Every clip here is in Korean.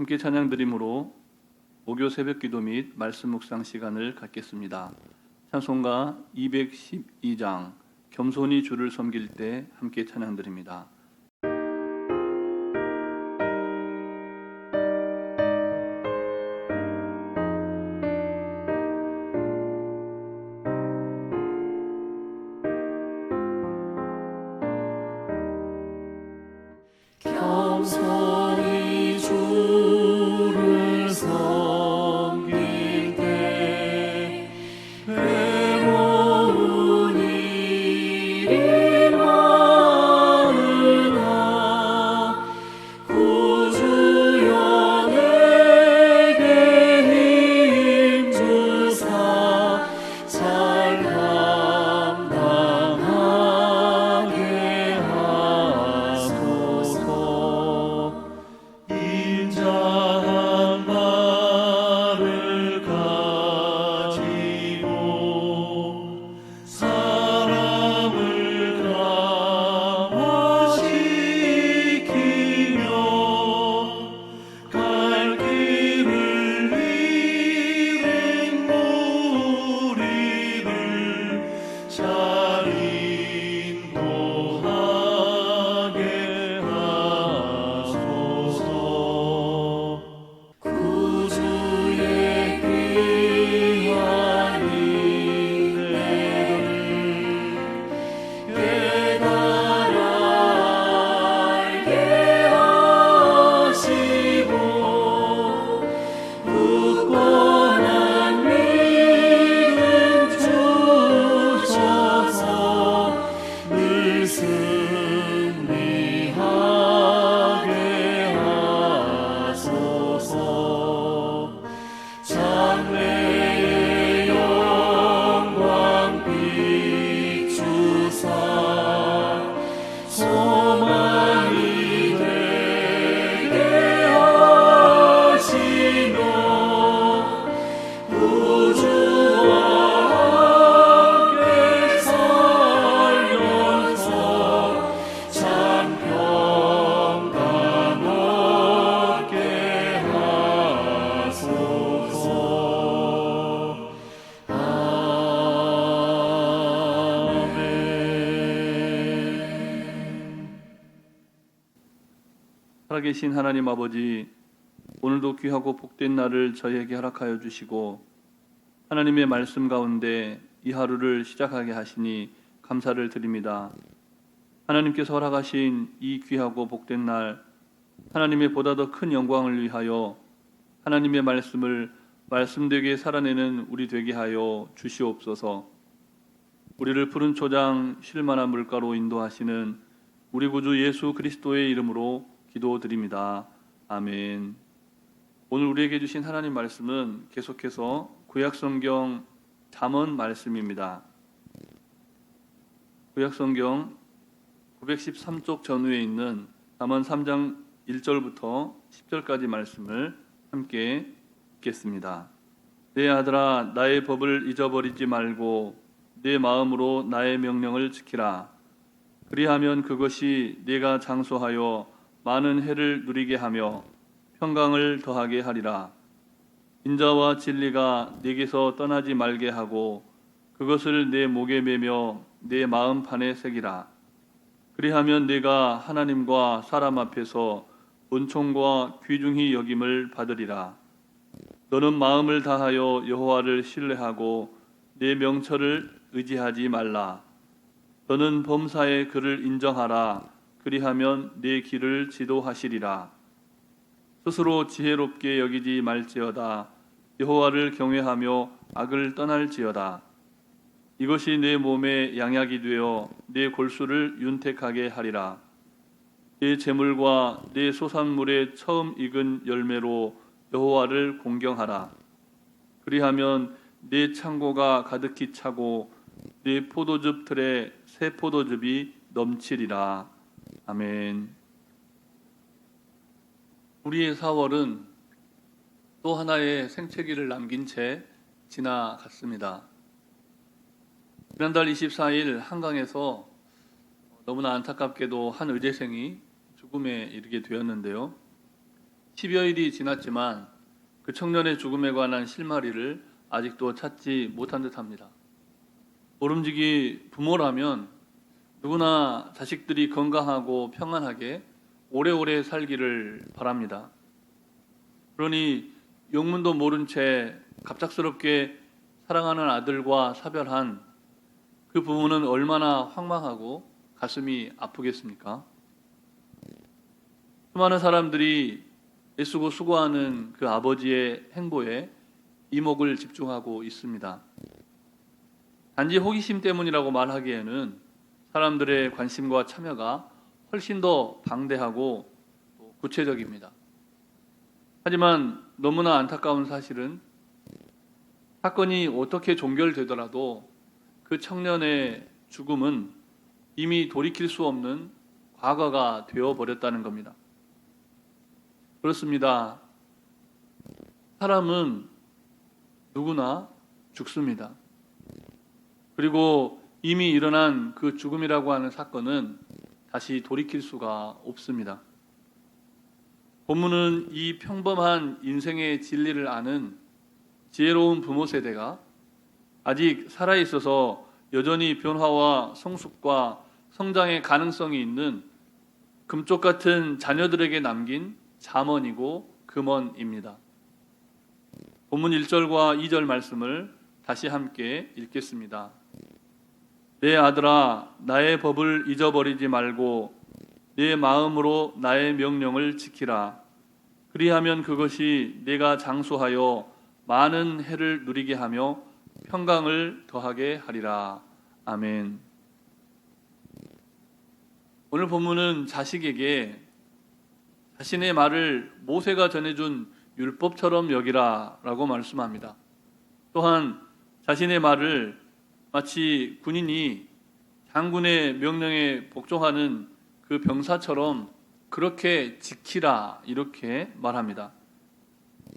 함께 찬양드림으로 목요 새벽기도 및 말씀 묵상 시간을 갖겠습니다. 찬송가 212장 겸손히 주를 섬길 때 함께 찬양드립니다. 겸손히 주를 섬길 때 괴로운 일이 많으나 구주여 내게 힘주사 잘 감당하게 하소서. 인자한 말을 가지고 사람을 감화시키며 갈 길을 잃은 무리를 잘 인도하게 하소서. 구주의 귀한 인내를 깨달아 알게 하시고 굳건한 믿음 주셔서 늘 승리하게 하소서. 장래의 영광 비추사 소망이 되게 하시며 구주와 함께 살면서 참 평강 얻게 하소서. 아멘. 살아계신 하나님 아버지, 오늘도 귀하고 복된 날을 저희에게 허락하여 주시고 하나님의 말씀 가운데 이 하루를 시작하게 하시니 감사를 드립니다. 하나님께서 허락하신 이 귀하고 복된 날, 하나님의 보다 더 큰 영광을 위하여 하나님의 말씀을 말씀되게 살아내는 우리 되게 하여 주시옵소서. 우리를 푸른 초장 쉴만한 물가로 인도하시는 우리 구주 예수 그리스도의 이름으로 기도드립니다. 아멘. 오늘 우리에게 주신 하나님 말씀은 계속해서 구약성경 잠언 말씀입니다. 구약성경 913쪽 전후에 있는 잠언 3장 1절부터 10절까지 말씀을 함께 읽겠습니다. 내 아들아, 나의 법을 잊어버리지 말고 내 마음으로 나의 명령을 지키라. 그리하면 그것이 네가 장수하여 많은 해를 누리게 하며 평강을 더하게 하리라. 인자와 진리가 네게서 떠나지 말게 하고 그것을 내 목에 매며 내 마음판에 새기라. 그리하면 네가 하나님과 사람 앞에서 은총과 귀중히 여김을 받으리라. 너는 마음을 다하여 여호와를 신뢰하고 내 명철을 의지하지 말라. 너는 범사에 그를 인정하라. 그리하면 네 길을 지도하시리라. 스스로 지혜롭게 여기지 말지어다. 여호와를 경외하며 악을 떠날지어다. 이것이 내 몸에 양약이 되어 내 골수를 윤택하게 하리라. 내 재물과 내 소산물의 처음 익은 열매로 여호와를 공경하라. 그리하면 내 창고가 가득히 차고 내 포도즙 틀에 새 포도즙이 넘치리라. 아멘. 우리의 4월은 또 하나의 생채기를 남긴 채 지나갔습니다. 지난달 24일 한강에서 너무나 안타깝게도 한 의대생이 죽음에 이르게 되었는데요. 10여일이 지났지만 그 청년의 죽음에 관한 실마리를 아직도 찾지 못한 듯합니다. 모름지기 부모라면 누구나 자식들이 건강하고 평안하게 오래오래 살기를 바랍니다. 그러니 영문도 모른 채 갑작스럽게 사랑하는 아들과 사별한 그 부모는 얼마나 황망하고 가슴이 아프겠습니까? 수많은 사람들이 애쓰고 수고하는 그 아버지의 행보에 이목을 집중하고 있습니다. 단지 호기심 때문이라고 말하기에는 사람들의 관심과 참여가 훨씬 더 방대하고 구체적입니다. 하지만 너무나 안타까운 사실은 사건이 어떻게 종결되더라도 그 청년의 죽음은 이미 돌이킬 수 없는 과거가 되어버렸다는 겁니다. 그렇습니다. 사람은 누구나 죽습니다. 그리고 이미 일어난 그 죽음이라고 하는 사건은 다시 돌이킬 수가 없습니다. 본문은 이 평범한 인생의 진리를 아는 지혜로운 부모 세대가 아직 살아있어서 여전히 변화와 성숙과 성장의 가능성이 있는 금쪽 같은 자녀들에게 남긴 잠언이고 금언입니다. 본문 1절과 2절 말씀을 다시 함께 읽겠습니다. 내 아들아, 나의 법을 잊어버리지 말고 내 마음으로 나의 명령을 지키라. 그리하면 그것이 내가 장수하여 많은 해를 누리게 하며 평강을 더하게 하리라. 아멘. 오늘 본문은 자식에게 자신의 말을 모세가 전해준 율법처럼 여기라 라고 말씀합니다. 또한 자신의 말을 마치 군인이 장군의 명령에 복종하는 그 병사처럼 그렇게 지키라 이렇게 말합니다.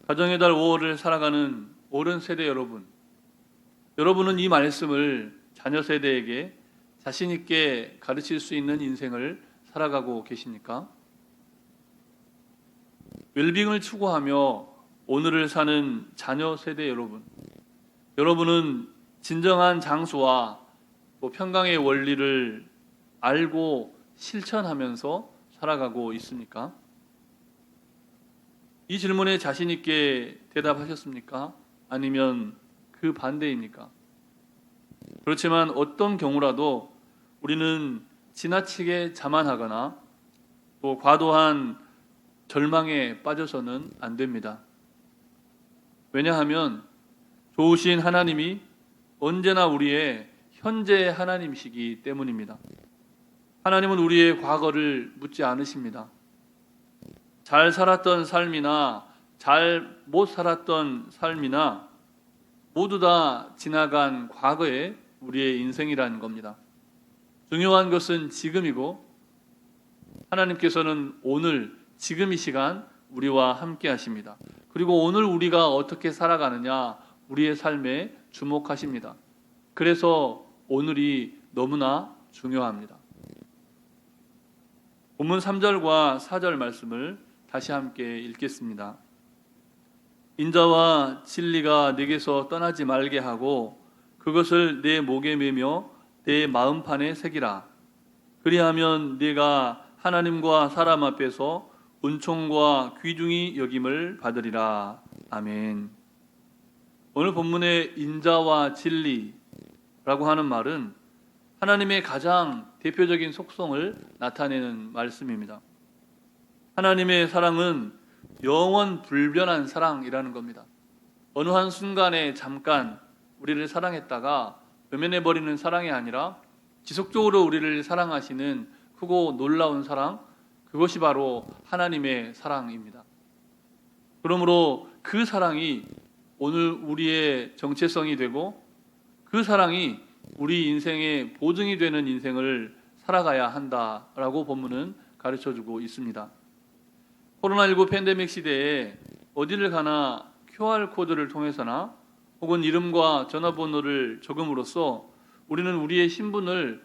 가정의 달 5월을 살아가는 어른 세대 여러분은 이 말씀을 자녀 세대에게 자신 있게 가르칠 수 있는 인생을 살아가고 계십니까? 웰빙을 추구하며 오늘을 사는 자녀 세대 여러분은 진정한 장수와 평강의 원리를 알고 실천하면서 살아가고 있습니까? 이 질문에 자신 있게 대답하셨습니까? 아니면 그 반대입니까? 그렇지만 어떤 경우라도 우리는 지나치게 자만하거나 또 과도한 절망에 빠져서는 안 됩니다. 왜냐하면 좋으신 하나님이 언제나 우리의 현재 하나님이시기 때문입니다. 하나님은 우리의 과거를 묻지 않으십니다. 잘 살았던 삶이나 잘 못 살았던 삶이나 모두 다 지나간 과거의 우리의 인생이라는 겁니다. 중요한 것은 지금이고 하나님께서는 오늘 지금 이 시간 우리와 함께 하십니다. 그리고 오늘 우리가 어떻게 살아가느냐 우리의 삶에 주목하십니다. 그래서 오늘이 너무나 중요합니다. 본문 3절과 4절 말씀을 다시 함께 읽겠습니다. 인자와 진리가 내게서 떠나지 말게 하고 그것을 내 목에 매며 내 마음판에 새기라. 그리하면 네가 하나님과 사람 앞에서 은총과 귀중히 여김을 받으리라. 아멘. 오늘 본문의 인자와 진리라고 하는 말은 하나님의 가장 대표적인 속성을 나타내는 말씀입니다. 하나님의 사랑은 영원 불변한 사랑이라는 겁니다. 어느 한 순간에 잠깐 우리를 사랑했다가 외면해버리는 사랑이 아니라 지속적으로 우리를 사랑하시는 크고 놀라운 사랑, 그것이 바로 하나님의 사랑입니다. 그러므로 그 사랑이 오늘 우리의 정체성이 되고 그 사랑이 우리 인생의 보증이 되는 인생을 살아가야 한다라고 본문은 가르쳐주고 있습니다. 코로나19 팬데믹 시대에 어디를 가나 QR코드를 통해서나 혹은 이름과 전화번호를 적음으로써 우리는 우리의 신분을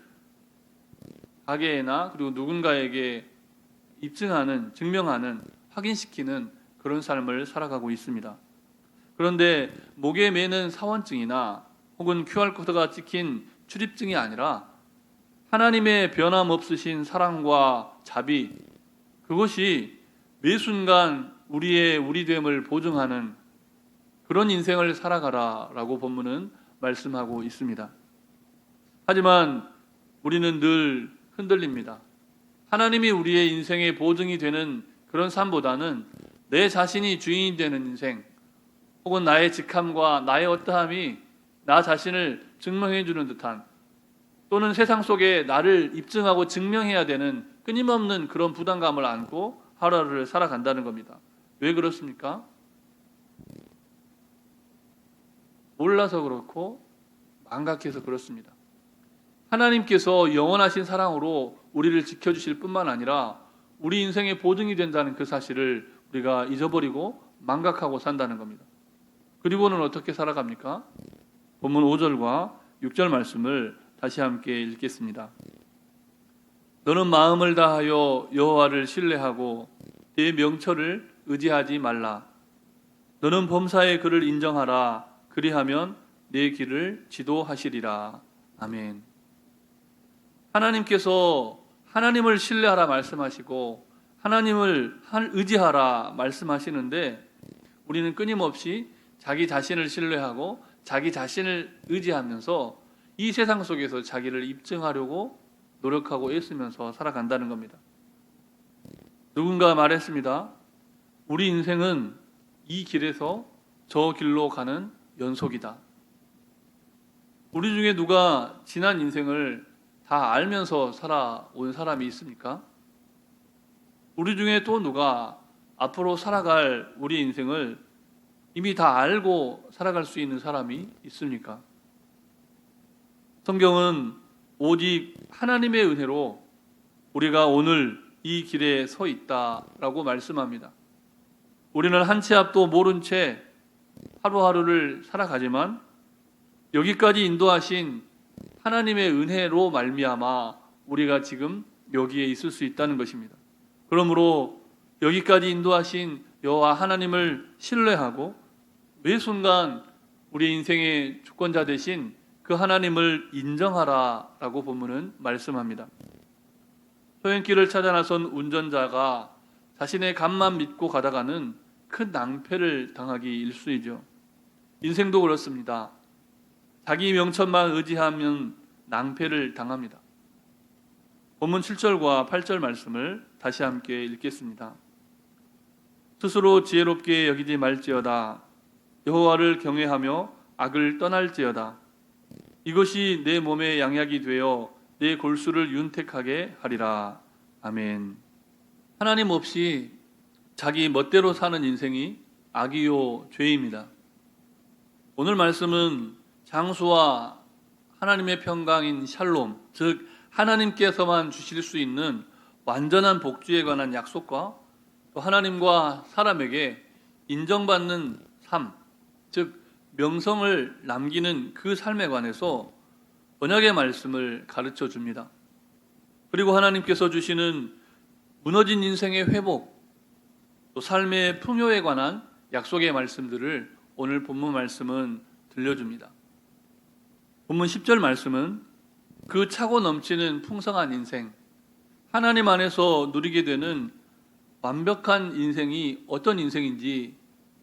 가게나 그리고 누군가에게 입증하는, 증명하는, 확인시키는 그런 삶을 살아가고 있습니다. 그런데 목에 매는 사원증이나 혹은 QR코드가 찍힌 출입증이 아니라 하나님의 변함없으신 사랑과 자비, 그것이 매 순간 우리의 우리됨을 보증하는 그런 인생을 살아가라라고 본문은 말씀하고 있습니다. 하지만 우리는 늘 흔들립니다. 하나님이 우리의 인생의 보증이 되는 그런 삶보다는 내 자신이 주인이 되는 인생, 혹은 나의 직함과 나의 어떠함이 나 자신을 증명해 주는 듯한, 또는 세상 속에 나를 입증하고 증명해야 되는 끊임없는 그런 부담감을 안고 하루하루를 살아간다는 겁니다. 왜 그렇습니까? 몰라서 그렇고 망각해서 그렇습니다. 하나님께서 영원하신 사랑으로 우리를 지켜주실 뿐만 아니라 우리 인생의 보증이 된다는 그 사실을 우리가 잊어버리고 망각하고 산다는 겁니다. 그리고는 어떻게 살아갑니까? 본문 5절과 6절 말씀을 다시 함께 읽겠습니다. 너는 마음을 다하여 여호와를 신뢰하고 내 명철을 의지하지 말라. 너는 범사에 그를 인정하라. 그리하면 내 길을 지도하시리라. 아멘. 하나님께서 하나님을 신뢰하라 말씀하시고 하나님을 의지하라 말씀하시는데, 우리는 끊임없이 자기 자신을 신뢰하고 자기 자신을 의지하면서 이 세상 속에서 자기를 입증하려고 노력하고 애쓰면서 살아간다는 겁니다. 누군가 말했습니다. 우리 인생은 이 길에서 저 길로 가는 연속이다. 우리 중에 누가 지난 인생을 다 알면서 살아온 사람이 있습니까? 우리 중에 또 누가 앞으로 살아갈 우리 인생을 이미 다 알고 살아갈 수 있는 사람이 있습니까? 성경은 오직 하나님의 은혜로 우리가 오늘 이 길에 서 있다라고 말씀합니다. 우리는 한 치 앞도 모른 채 하루하루를 살아가지만 여기까지 인도하신 하나님의 은혜로 말미암아 우리가 지금 여기에 있을 수 있다는 것입니다. 그러므로 여기까지 인도하신 여호와 하나님을 신뢰하고 매 순간 우리 인생의 주권자 되신 그 하나님을 인정하라라고 본문은 말씀합니다. 소행길을 찾아 나선 운전자가 자신의 감만 믿고 가다가는 큰 낭패를 당하기 일쑤이죠. 인생도 그렇습니다. 자기 명천만 의지하면 낭패를 당합니다. 본문 7절과 8절 말씀을 다시 함께 읽겠습니다. 스스로 지혜롭게 여기지 말지어다. 여호와를 경외하며 악을 떠날지어다. 이것이 내 몸의 양약이 되어 내 골수를 윤택하게 하리라. 아멘. 하나님 없이 자기 멋대로 사는 인생이 악이요 죄입니다. 오늘 말씀은 장수와 하나님의 평강인 샬롬, 즉 하나님께서만 주실 수 있는 완전한 복주에 관한 약속과 또 하나님과 사람에게 인정받는 삶, 즉 명성을 남기는 그 삶에 관해서 언약의 말씀을 가르쳐 줍니다. 그리고 하나님께서 주시는 무너진 인생의 회복, 또 삶의 풍요에 관한 약속의 말씀들을 오늘 본문 말씀은 들려줍니다. 본문 10절 말씀은 그 차고 넘치는 풍성한 인생, 하나님 안에서 누리게 되는 완벽한 인생이 어떤 인생인지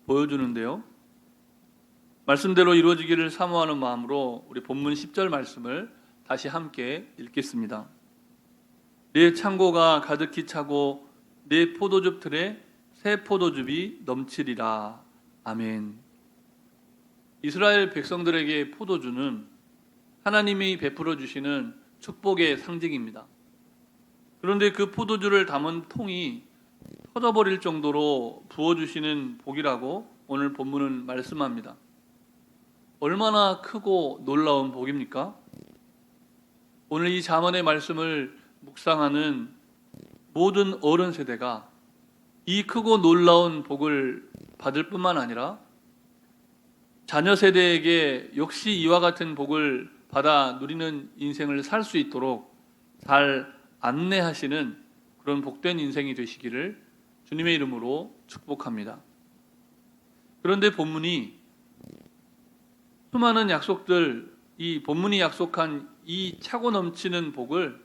보여주는데요. 말씀대로 이루어지기를 사모하는 마음으로 우리 본문 10절 말씀을 다시 함께 읽겠습니다. 내 창고가 가득히 차고 내 포도즙 틀에 새 포도즙이 넘치리라. 아멘. 이스라엘 백성들에게 포도주는 하나님이 베풀어 주시는 축복의 상징입니다. 그런데 그 포도주를 담은 통이 터져버릴 정도로 부어주시는 복이라고 오늘 본문은 말씀합니다. 얼마나 크고 놀라운 복입니까? 오늘 이 잠언의 말씀을 묵상하는 모든 어른 세대가 이 크고 놀라운 복을 받을 뿐만 아니라 자녀 세대에게 역시 이와 같은 복을 받아 누리는 인생을 살 수 있도록 잘 안내하시는 그런 복된 인생이 되시기를 주님의 이름으로 축복합니다. 그런데 본문이 수많은 약속들, 이 본문이 약속한 이 차고 넘치는 복을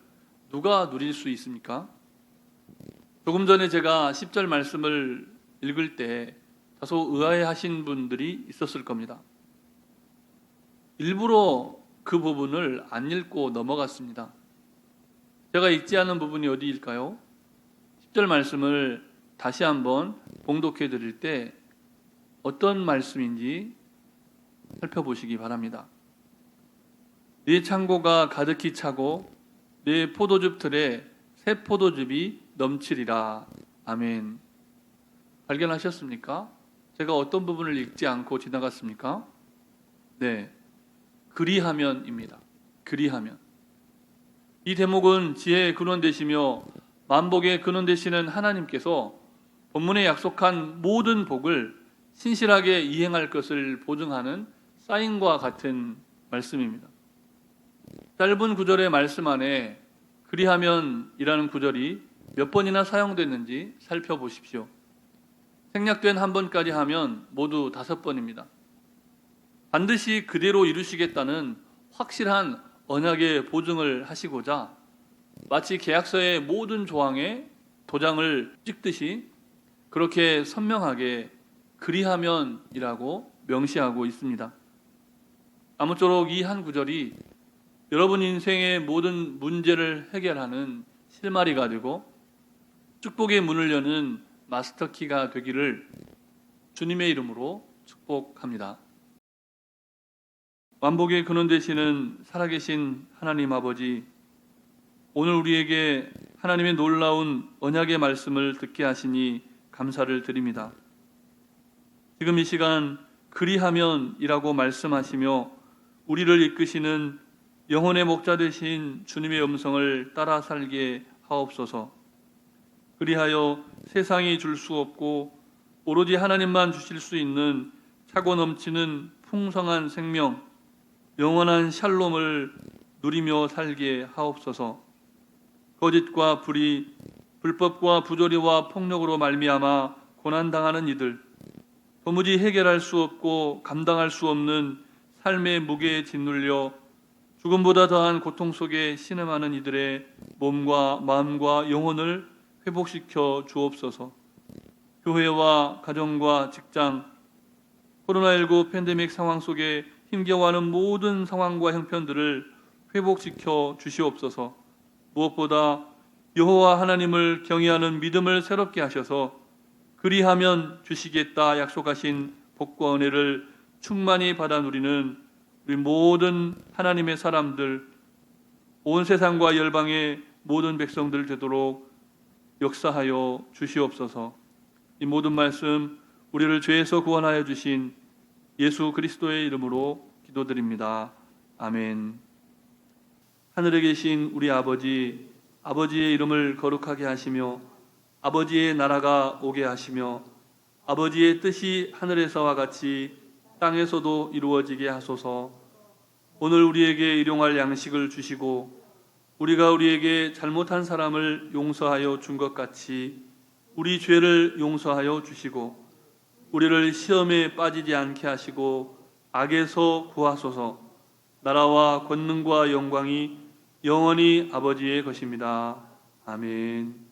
누가 누릴 수 있습니까? 조금 전에 제가 10절 말씀을 읽을 때 다소 의아해하신 분들이 있었을 겁니다. 일부러 그 부분을 안 읽고 넘어갔습니다. 제가 읽지 않은 부분이 어디일까요? 10절 말씀을 다시 한번 봉독해 드릴 때 어떤 말씀인지 살펴보시기 바랍니다. 네 창고가 가득히 차고 네 포도즙 틀에 새 포도즙이 넘치리라. 아멘. 발견하셨습니까? 제가 어떤 부분을 읽지 않고 지나갔습니까? 네, 그리하면입니다. 그리하면. 이 대목은 지혜의 근원 되시며 만복의 근원 되시는 하나님께서 본문에 약속한 모든 복을 신실하게 이행할 것을 보증하는 사인과 같은 말씀입니다. 짧은 구절의 말씀 안에 그리하면이라는 구절이 몇 번이나 사용됐는지 살펴보십시오. 생략된 한 번까지 하면 모두 5번입니다. 반드시 그대로 이루시겠다는 확실한 언약의 보증을 하시고자 마치 계약서의 모든 조항에 도장을 찍듯이 그렇게 선명하게 그리하면이라고 명시하고 있습니다. 아무쪼록 이 한 구절이 여러분 인생의 모든 문제를 해결하는 실마리가 되고 축복의 문을 여는 마스터키가 되기를 주님의 이름으로 축복합니다. 완복의 근원 되시는 살아계신 하나님 아버지, 오늘 우리에게 하나님의 놀라운 언약의 말씀을 듣게 하시니 감사를 드립니다. 지금 이 시간 그리하면이라고 말씀하시며 우리를 이끄시는 영혼의 목자 되신 주님의 음성을 따라 살게 하옵소서. 그리하여 세상이 줄 수 없고 오로지 하나님만 주실 수 있는 차고 넘치는 풍성한 생명, 영원한 샬롬을 누리며 살게 하옵소서. 거짓과 불의, 불법과 부조리와 폭력으로 말미암아 고난당하는 이들, 도무지 해결할 수 없고 감당할 수 없는 삶의 무게에 짓눌려 죽음보다 더한 고통 속에 신음하는 이들의 몸과 마음과 영혼을 회복시켜 주옵소서. 교회와 가정과 직장, 코로나19 팬데믹 상황 속에 힘겨워하는 모든 상황과 형편들을 회복시켜 주시옵소서. 무엇보다 여호와 하나님을 경외하는 믿음을 새롭게 하셔서 그리하면 주시겠다 약속하신 복과 은혜를 충만히 받아 누리는 우리 모든 하나님의 사람들, 온 세상과 열방의 모든 백성들 되도록 역사하여 주시옵소서. 이 모든 말씀 우리를 죄에서 구원하여 주신 예수 그리스도의 이름으로 기도드립니다. 아멘. 하늘에 계신 우리 아버지, 아버지의 이름을 거룩하게 하시며 아버지의 나라가 오게 하시며 아버지의 뜻이 하늘에서와 같이 땅에서도 이루어지게 하소서. 오늘 우리에게 일용할 양식을 주시고 우리가 우리에게 잘못한 사람을 용서하여 준 것 같이 우리 죄를 용서하여 주시고 우리를 시험에 빠지지 않게 하시고 악에서 구하소서. 나라와 권능과 영광이 영원히 아버지의 것입니다. 아멘.